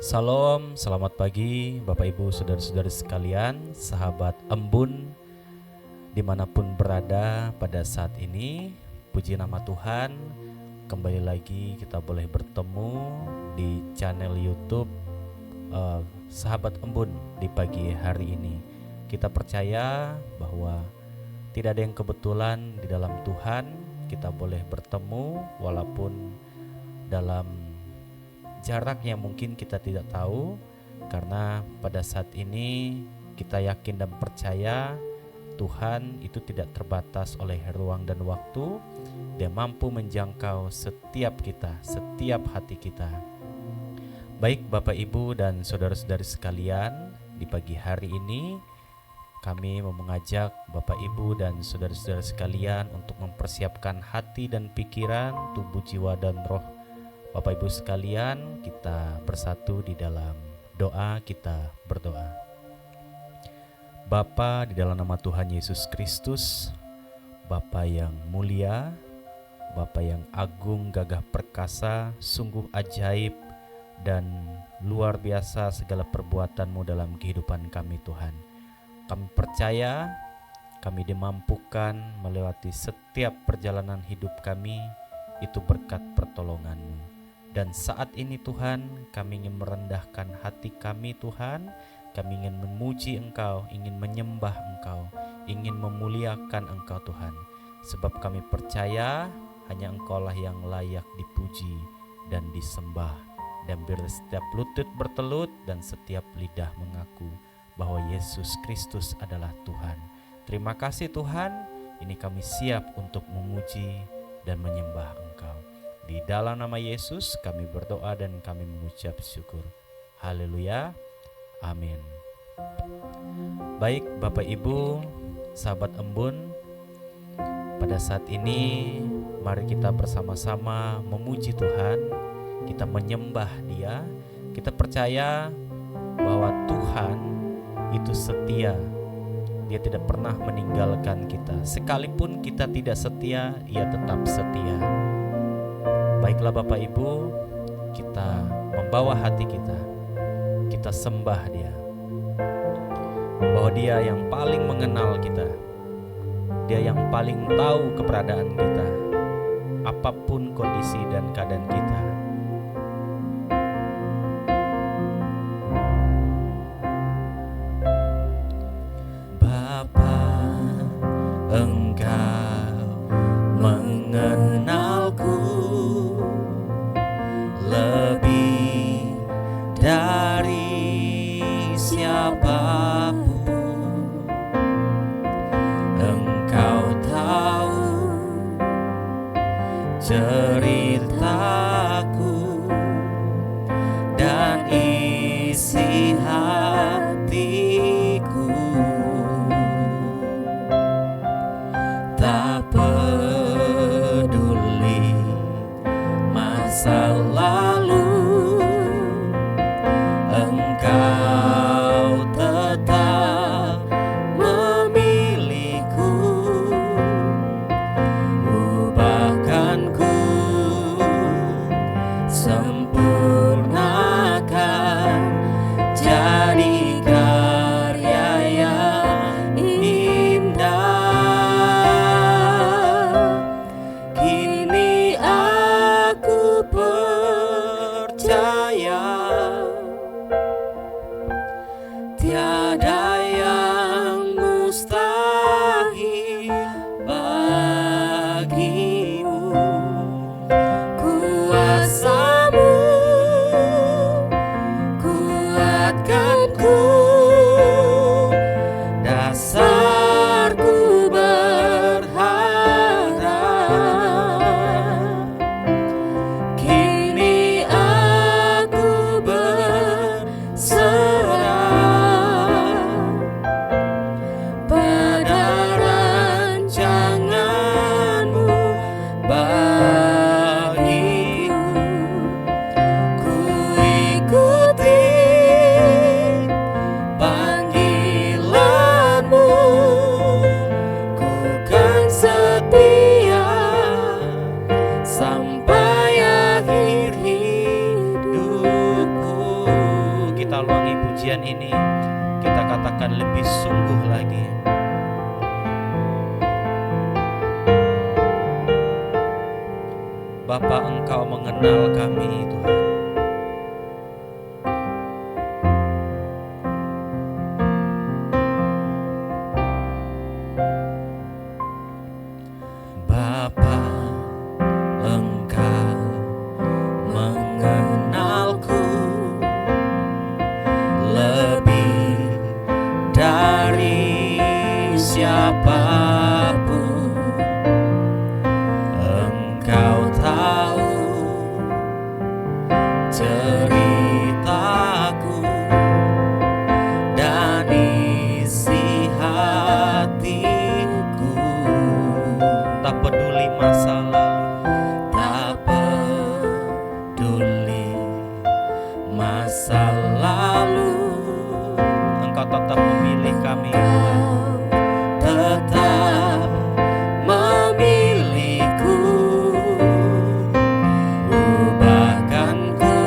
Salam, selamat pagi Bapak Ibu Saudara-saudari sekalian, sahabat Embun dimanapun berada pada saat ini. Puji nama Tuhan, kembali lagi kita boleh bertemu di channel YouTube Sahabat Embun di pagi hari ini. Kita percaya bahwa tidak ada yang kebetulan di dalam Tuhan. Kita boleh bertemu walaupun dalam jarak yang mungkin kita tidak tahu, karena pada saat ini kita yakin dan percaya Tuhan itu tidak terbatas oleh ruang dan waktu. Dia mampu menjangkau setiap kita, setiap hati kita. Baik Bapak Ibu dan saudara-saudari sekalian, di pagi hari ini kami mau mengajak Bapak Ibu dan saudara-saudara sekalian untuk mempersiapkan hati dan pikiran, tubuh, jiwa dan roh Bapak Ibu sekalian. Kita bersatu di dalam doa, kita berdoa. Bapa, di dalam nama Tuhan Yesus Kristus, Bapa yang mulia, Bapa yang agung, gagah perkasa, sungguh ajaib dan luar biasa segala perbuatan-Mu dalam kehidupan kami Tuhan. Kami percaya kami dimampukan melewati setiap perjalanan hidup kami itu berkat pertolongan-Mu. Dan saat ini Tuhan, kami ingin merendahkan hati kami Tuhan. Kami ingin memuji Engkau, ingin menyembah Engkau, ingin memuliakan Engkau Tuhan. Sebab kami percaya hanya Engkau-lah yang layak dipuji dan disembah. Dan biar setiap lutut bertelut dan setiap lidah mengaku bahwa Yesus Kristus adalah Tuhan. Terima kasih Tuhan, ini kami siap untuk memuji dan menyembah Engkau. Di dalam nama Yesus kami berdoa dan kami mengucap syukur. Haleluya. Amin. Baik Bapak Ibu, sahabat Embun, pada saat ini mari kita bersama-sama memuji Tuhan. Kita menyembah Dia. Kita percaya bahwa Tuhan itu setia. Dia tidak pernah meninggalkan kita. Sekalipun kita tidak setia, Ia tetap setia. Baiklah Bapak Ibu, kita membawa hati kita sembah Dia, bahwa Dia yang paling mengenal kita, Dia yang paling tahu keberadaan kita, apapun kondisi dan keadaan kita. Bapa, Engkau mengenalku lebih dari siapapun. Engkau tahu ceritaku dan isi hatiku. Tak peduli masa lalu, Engkau tetap memilihku. Ubahkanku, sempurnakan, jadi karya yang indah. Kini aku percaya tiada yang mustahil bagimu. Kuasa-Mu pujian ini kita katakan lebih sungguh lagi. Bapa, Engkau mengenal kami Tuhan. Bapa, Engkau mengenalku lebih dari siapapun. Engkau tahu ceritaku dan isi hatiku. Tak peduli masa lalu, tak peduli masa lalu, Engkau tetap memilih kami, tetap memilihku. Ubahkanku,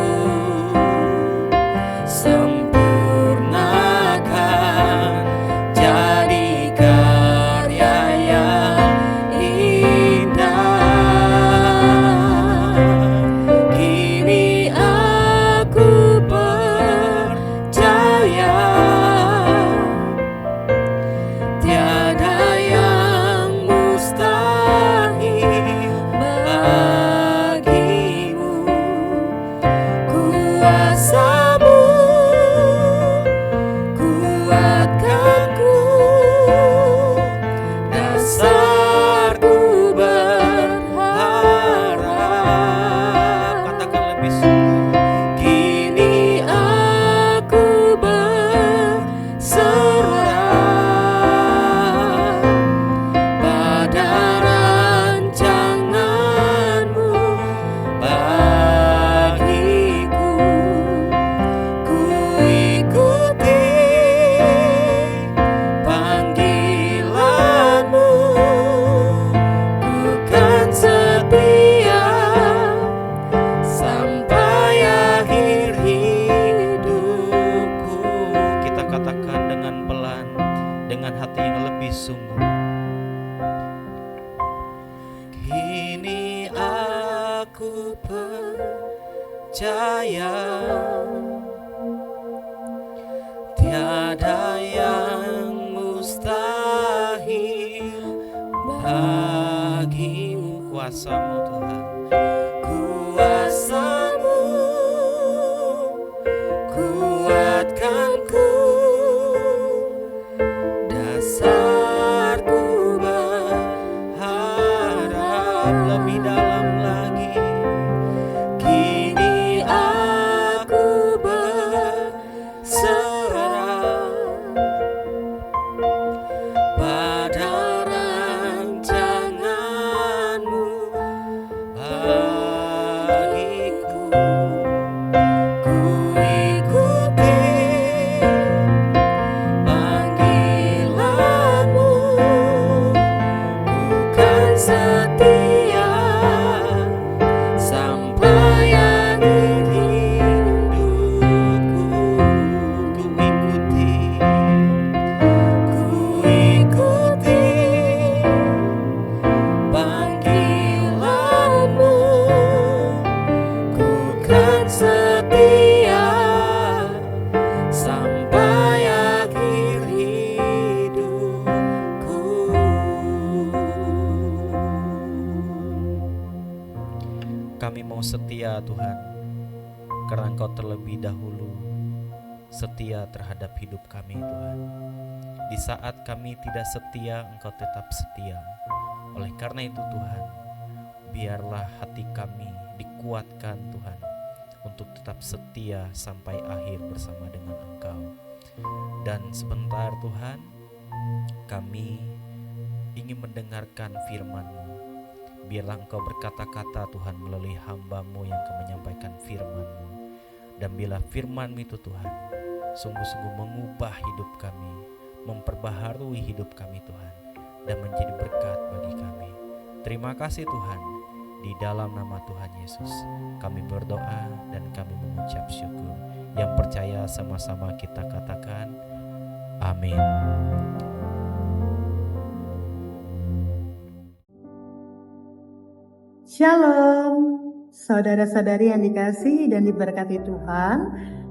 sempurnakan, jadi karya yang indah. Kini aku percaya tiada yang mustahil bagimu. Kuasamu kuatkanku, dasarku berharap. Katakan lebih sungguh. Kini aku berserah pada rancanganmu bagiku. Ku ikuti panggilanmu, ku kan setia sampai akhir hidupku. Kita katakan dengan pelan, dengan hati yang lebih sungguh. Kini aku percaya tiada yang mustahil bagimu. Kuasamu Tuhan, kuasamu kuatkanku, dasarku berharap lebih dalam lagi. Kini aku berserah pada rancanganmu bagiku. Ku ikuti panggilanmu, ku kan setia sampai akhir hidupku. Ku ikuti panggilanmu, ku kan setia sampai akhir hidupku. Kami mau setia Tuhan, karena Engkau terlebih dahulu setia terhadap hidup kami Tuhan. Di saat kami tidak setia, Engkau tetap setia. Oleh karena itu Tuhan, biarlah hati kami dikuatkan Tuhan untuk tetap setia sampai akhir bersama dengan Engkau. Dan sebentar Tuhan, kami ingin mendengarkan firman-Mu. Biarlah Engkau berkata-kata Tuhan melalui hamba-Mu yang akan menyampaikan firman-Mu. Dan bila firman-Mu itu Tuhan sungguh-sungguh mengubah hidup kami, memperbaharui hidup kami Tuhan, dan menjadi berkat bagi kami. Terima kasih Tuhan, di dalam nama Tuhan Yesus kami berdoa dan kami mengucap syukur. Yang percaya sama-sama kita katakan amin. Shalom, saudara-saudari yang dikasihi dan diberkati Tuhan.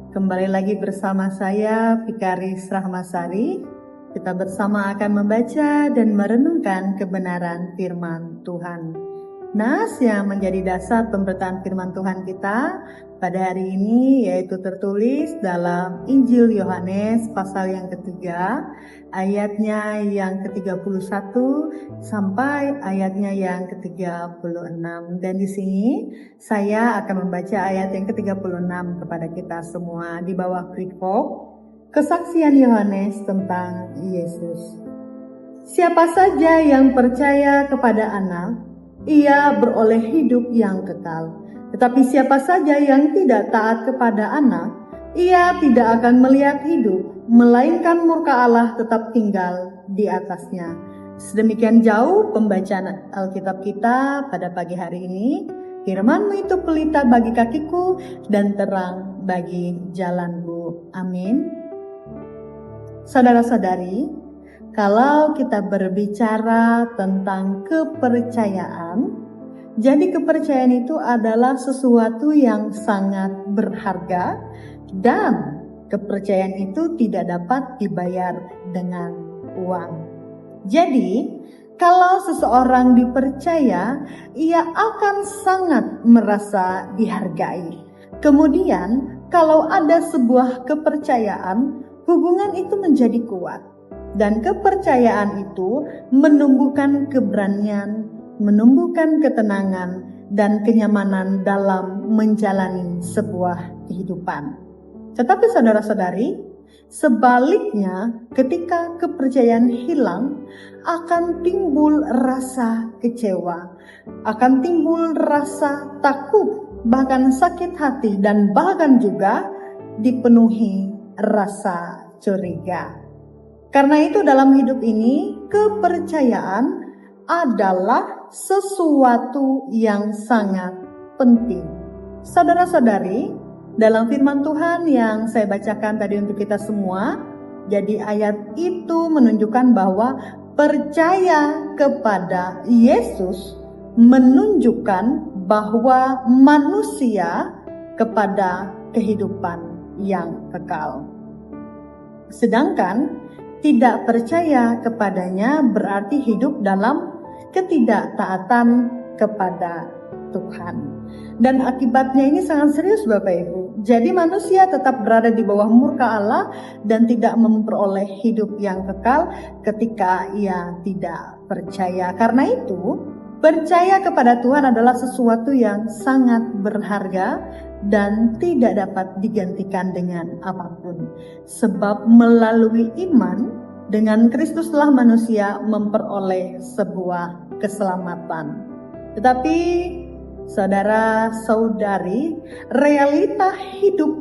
Kembali lagi bersama saya, Vikaris Rahmasari. Kita bersama akan membaca dan merenungkan kebenaran firman Tuhan. Nas yang menjadi dasar pemberitaan firman Tuhan kita pada hari ini yaitu tertulis dalam Injil Yohanes pasal yang ketiga, ayatnya yang ke-31 sampai ayatnya yang ke-36. Dan di sini saya akan membaca ayat yang ke-36 kepada kita semua di bawah perikop kesaksian Yohanes tentang Yesus. Siapa saja yang percaya kepada Anak, ia beroleh hidup yang kekal. Tetapi siapa saja yang tidak taat kepada Anak, ia tidak akan melihat hidup, melainkan murka Allah tetap tinggal di atasnya. Sedemikian jauh pembacaan Alkitab kita pada pagi hari ini. Firman-Mu itu pelita bagi kakiku dan terang bagi jalanku. Amin. Saudara-saudari, kalau kita berbicara tentang kepercayaan, jadi kepercayaan itu adalah sesuatu yang sangat berharga dan kepercayaan itu tidak dapat dibayar dengan uang. Jadi, kalau seseorang dipercaya, ia akan sangat merasa dihargai. Kemudian, kalau ada sebuah kepercayaan, hubungan itu menjadi kuat. Dan kepercayaan itu menumbuhkan keberanian, menumbuhkan ketenangan dan kenyamanan dalam menjalani sebuah kehidupan. Tetapi saudara-saudari, sebaliknya ketika kepercayaan hilang, akan timbul rasa kecewa, akan timbul rasa takut, bahkan sakit hati, dan bahkan juga dipenuhi rasa curiga. Karena itu dalam hidup ini, kepercayaan adalah sesuatu yang sangat penting. Saudara-saudari, dalam firman Tuhan yang saya bacakan tadi untuk kita semua, jadi ayat itu menunjukkan bahwa percaya kepada Yesus menunjukkan bahwa manusia kepada kehidupan yang kekal. Sedangkan tidak percaya kepadanya berarti hidup dalam ketidaktaatan kepada Tuhan. Dan akibatnya ini sangat serius Bapak Ibu. Jadi manusia tetap berada di bawah murka Allah dan tidak memperoleh hidup yang kekal ketika ia tidak percaya. Karena itu, percaya kepada Tuhan adalah sesuatu yang sangat berharga dan tidak dapat digantikan dengan apapun. Sebab melalui iman dengan Kristuslah manusia memperoleh sebuah keselamatan. Tetapi saudara-saudari, realita hidup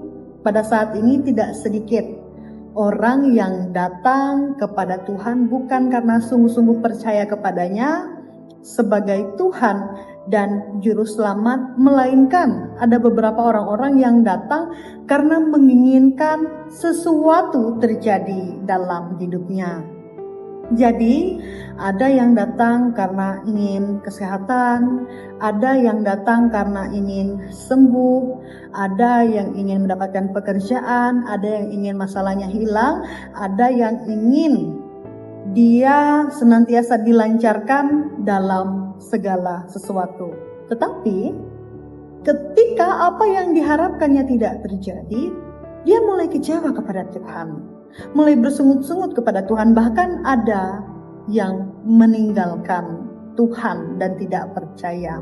pada saat ini tidak sedikit orang yang datang kepada Tuhan bukan karena sungguh-sungguh percaya kepadanya sebagai Tuhan dan Juru Selamat, melainkan ada beberapa orang-orang yang datang karena menginginkan sesuatu terjadi dalam hidupnya. Jadi ada yang datang karena ingin kesehatan, ada yang datang karena ingin sembuh, ada yang ingin mendapatkan pekerjaan, ada yang ingin masalahnya hilang, ada yang ingin dia senantiasa dilancarkan dalam segala sesuatu. Tetapi ketika apa yang diharapkannya tidak terjadi, dia mulai kecewa kepada Tuhan, mulai bersungut-sungut kepada Tuhan, bahkan ada yang meninggalkan Tuhan dan tidak percaya.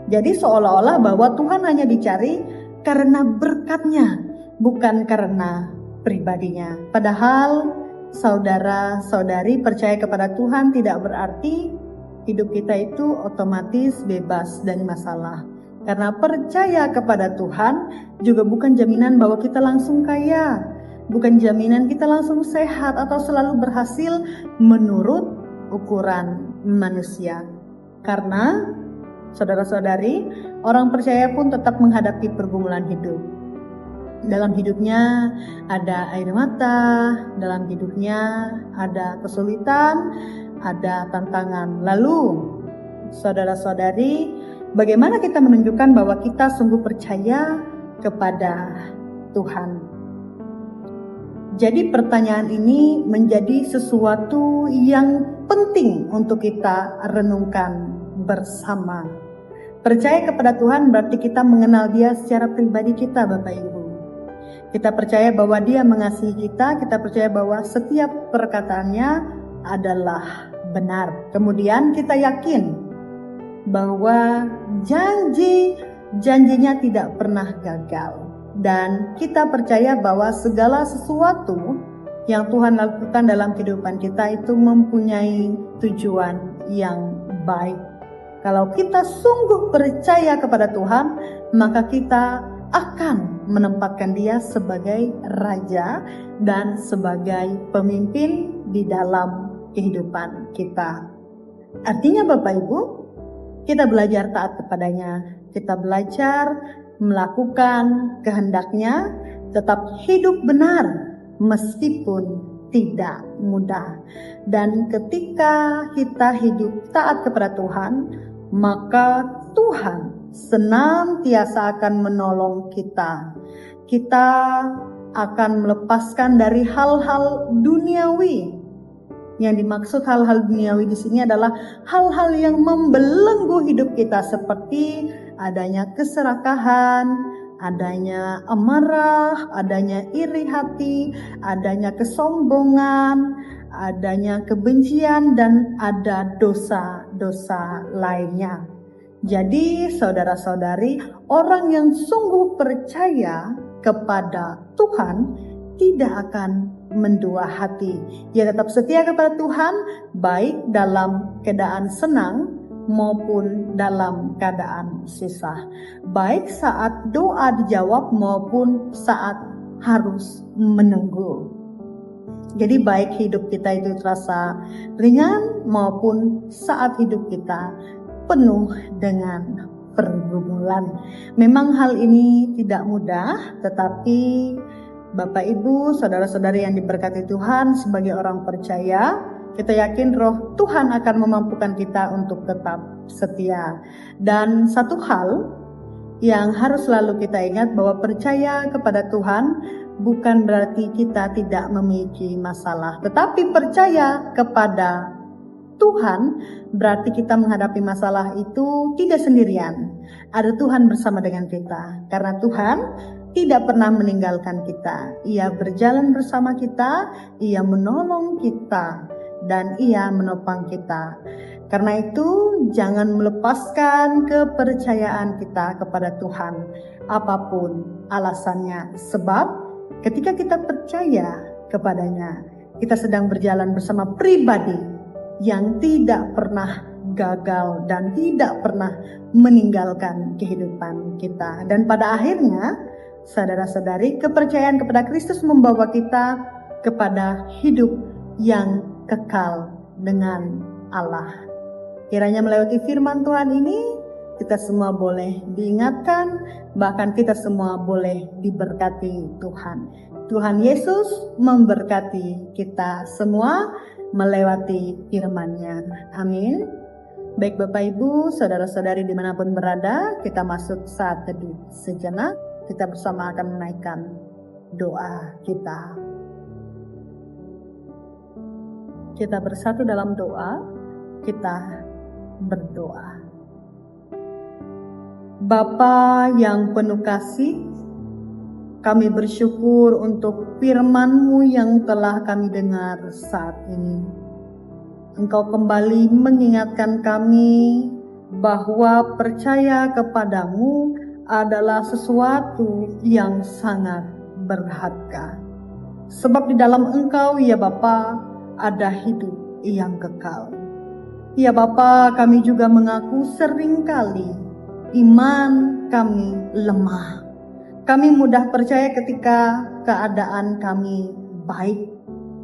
Jadi seolah-olah bahwa Tuhan hanya dicari karena berkatnya, bukan karena pribadinya. Padahal saudara-saudari, percaya kepada Tuhan tidak berarti hidup kita itu otomatis bebas dari masalah. Karena percaya kepada Tuhan juga bukan jaminan bahwa kita langsung kaya, bukan jaminan kita langsung sehat atau selalu berhasil menurut ukuran manusia. Karena saudara-saudari, orang percaya pun tetap menghadapi pergumulan hidup. dalam hidupnya ada air mata, dalam hidupnya ada kesulitan, ada tantangan. Lalu, saudara-saudari, bagaimana kita menunjukkan bahwa kita sungguh percaya kepada Tuhan? Jadi pertanyaan ini menjadi sesuatu yang penting untuk kita renungkan bersama. Percaya kepada Tuhan berarti kita mengenal Dia secara pribadi kita, Bapak Ibu. Kita percaya bahwa Dia mengasihi kita, kita percaya bahwa setiap perkataannya adalah benar. Kemudian kita yakin bahwa janjinya tidak pernah gagal. Dan kita percaya bahwa segala sesuatu yang Tuhan lakukan dalam kehidupan kita itu mempunyai tujuan yang baik. Kalau kita sungguh percaya kepada Tuhan, maka kita akan menempatkan Dia sebagai Raja dan sebagai pemimpin di dalam kehidupan kita. Artinya Bapak Ibu, kita belajar taat kepadanya, kita belajar melakukan kehendaknya, tetap hidup benar meskipun tidak mudah. Dan ketika kita hidup taat kepada Tuhan, maka Tuhan senantiasa akan menolong kita. Kita akan melepaskan dari hal-hal duniawi. Yang dimaksud hal-hal duniawi di sini adalah hal-hal yang membelenggu hidup kita, seperti adanya keserakahan, adanya amarah, adanya iri hati, adanya kesombongan, adanya kebencian, dan ada dosa-dosa lainnya. Jadi saudara-saudari, orang yang sungguh percaya kepada Tuhan tidak akan mendua hati. Ia tetap setia kepada Tuhan, baik dalam keadaan senang maupun dalam keadaan susah. Baik saat doa dijawab maupun saat harus menunggu. Jadi baik hidup kita itu terasa ringan maupun saat hidup kita penuh dengan pergumulan. Memang hal ini tidak mudah, tetapi Bapak Ibu, saudara-saudari yang diberkati Tuhan, sebagai orang percaya, kita yakin Roh Tuhan akan memampukan kita untuk tetap setia. Dan satu hal yang harus selalu kita ingat, bahwa percaya kepada Tuhan bukan berarti kita tidak memiliki masalah, tetapi percaya kepada Tuhan berarti kita menghadapi masalah itu tidak sendirian. Ada Tuhan bersama dengan kita. Karena Tuhan tidak pernah meninggalkan kita. Ia berjalan bersama kita, Ia menolong kita, dan Ia menopang kita. Karena itu jangan melepaskan kepercayaan kita kepada Tuhan, apapun alasannya. Sebab ketika kita percaya kepadanya, kita sedang berjalan bersama pribadi yang tidak pernah gagal dan tidak pernah meninggalkan kehidupan kita. Dan pada akhirnya, saudara-saudari, kepercayaan kepada Kristus membawa kita kepada hidup yang kekal dengan Allah. Kiranya melewati firman Tuhan ini, kita semua boleh diingatkan, bahkan kita semua boleh diberkati Tuhan. Tuhan Yesus memberkati kita semua melewati firman-Nya. Amin. Baik Bapak Ibu, saudara-saudari dimanapun berada, kita masuk saat teduh sejenak. Kita bersama akan menaikkan doa kita. Kita bersatu dalam doa, kita berdoa. Bapa yang penuh kasih, kami bersyukur untuk firman-Mu yang telah kami dengar saat ini. Engkau kembali mengingatkan kami bahwa percaya kepadamu adalah sesuatu yang sangat berharga. Sebab di dalam Engkau, ya Bapa, ada hidup yang kekal. Ya Bapa, kami juga mengaku seringkali iman kami lemah. Kami mudah percaya ketika keadaan kami baik,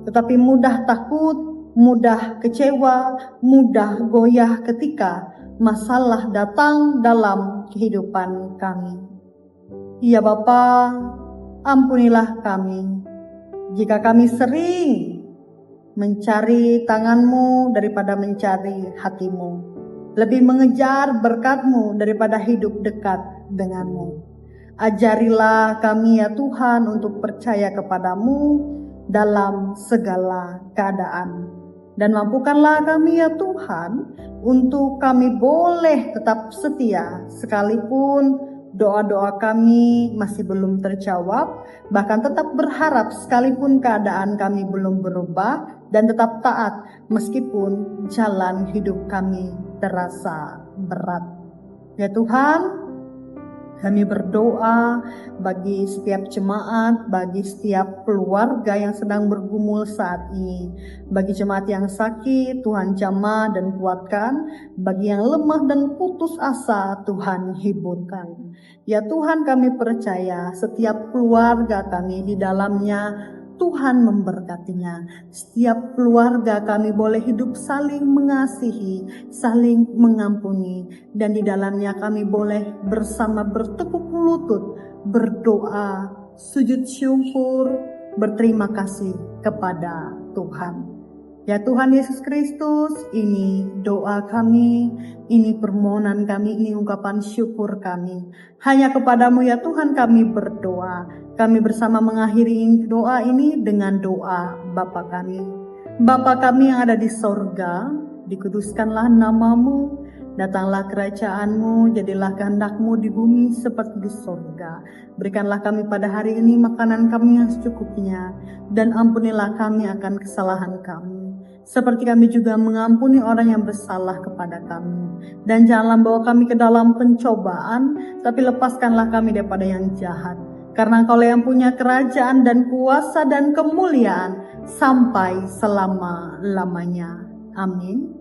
tetapi mudah takut, mudah kecewa, mudah goyah ketika masalah datang dalam kehidupan kami. Ya Bapa, Ampunilah kami, jika kami sering mencari tangan-Mu daripada mencari hati-Mu, lebih mengejar berkat-Mu daripada hidup dekat dengan-Mu. Ajarilah kami ya Tuhan untuk percaya kepadamu dalam segala keadaan. Dan mampukanlah kami ya Tuhan untuk kami boleh tetap setia sekalipun doa-doa kami masih belum terjawab, bahkan tetap berharap sekalipun keadaan kami belum berubah, dan tetap taat meskipun jalan hidup kami terasa berat. Ya Tuhan, kami berdoa bagi setiap jemaat, bagi setiap keluarga yang sedang bergumul saat ini. Bagi jemaat yang sakit, Tuhan jamah dan kuatkan. Bagi yang lemah dan putus asa, Tuhan hiburkan. Ya Tuhan, kami percaya setiap keluarga kami di dalamnya Tuhan memberkatinya. Setiap keluarga kami boleh hidup saling mengasihi, saling mengampuni, dan di dalamnya kami boleh bersama bertekuk lutut, berdoa, sujud syukur, berterima kasih kepada Tuhan. Ya Tuhan Yesus Kristus, ini doa kami, ini permohonan kami, ini ungkapan syukur kami. Hanya kepadamu ya Tuhan kami berdoa. Kami bersama mengakhiri doa ini dengan doa Bapa kami. Bapa kami yang ada di sorga, dikuduskanlah namamu, datanglah kerajaanmu, jadilah kehendak-Mu di bumi seperti di sorga. Berikanlah kami pada hari ini makanan kami yang secukupnya, dan ampunilah kami akan kesalahan kami, seperti kami juga mengampuni orang yang bersalah kepada kami. Dan janganlah bawa kami ke dalam pencobaan, tapi lepaskanlah kami daripada yang jahat. Karena Engkau yang punya kerajaan dan kuasa dan kemuliaan sampai selama-lamanya. Amin.